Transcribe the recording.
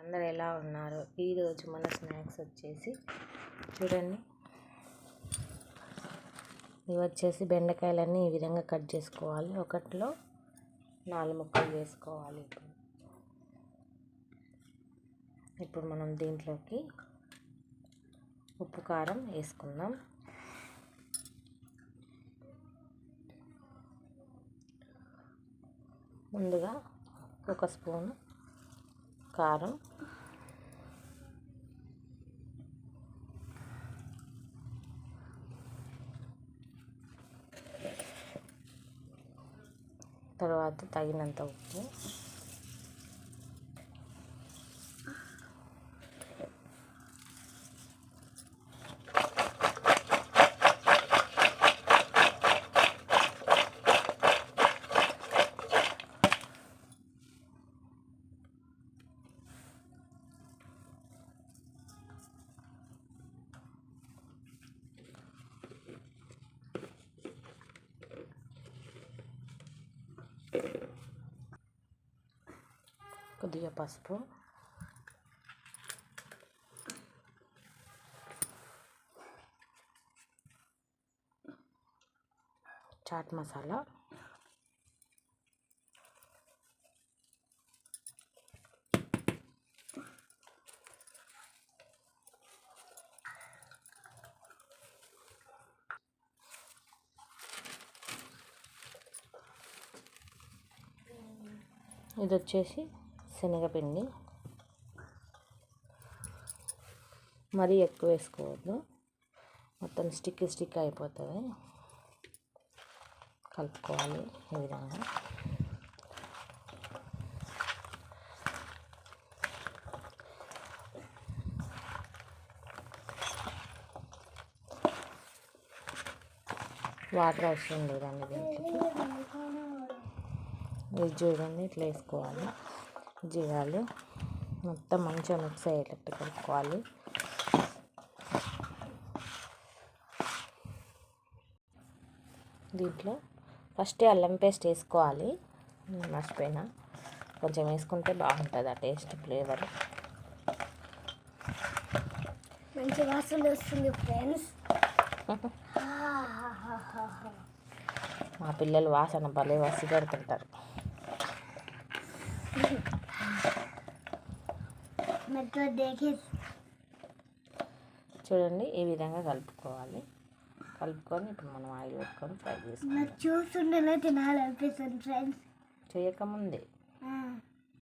అందరు ఎలా ఉన్నారు? ఈరోజు మన స్నాక్స్ వచ్చేసి చూడండి, ఇవి వచ్చేసి బెండకాయలన్నీ ఈ విధంగా కట్ చేసుకోవాలి. ఒకటిలో 4 ముక్కలు వేసుకోవాలి. ఇప్పుడు మనం దీంట్లోకి ఉప్పు కారం వేసుకుందాం. ముందుగా 1 స్పూను కారం, తర్వాత తగినంత ఉప్పు, కొద్దిగా పసుపు, చాట్ మసాలా, ఇది వచ్చేసి శనగపిండి. మరీ ఎక్కువ వేసుకోవద్దు, మొత్తం స్టిక్ అయిపోతుంది. కలుపుకోవాలి ఈ విధంగా. వాటర్ అవసరం లేదండి దీంట్లోకి. ఇది చూడండి, ఇట్లా వేసుకోవాలి. జీరాలు మొత్తం మంచిగా మిక్స్ అయ్యేటట్టు కలుపుకోవాలి. దీంట్లో ఫస్ట్ అల్లం పేస్ట్ వేసుకోవాలి. మర్చిపోయినా, కొంచెం వేసుకుంటే బాగుంటుంది ఆ టేస్ట్, ఫ్లేవర్. మంచి వాసన వస్తుంది ఫ్రెండ్స్. మా పిల్లలు వాసన భలే వసిగడుతుంటారు. చూడండి, ఈ విధంగా కలుపుకోవాలి. కలుపుకొని ఇప్పుడు మనం ఆయిల్ పెట్టుకొని ఫ్రై చేసుకోవాలి. చూస్తుండేనే తినాలనిపిస్తుంది ఫ్రెండ్స్. చేయకముందే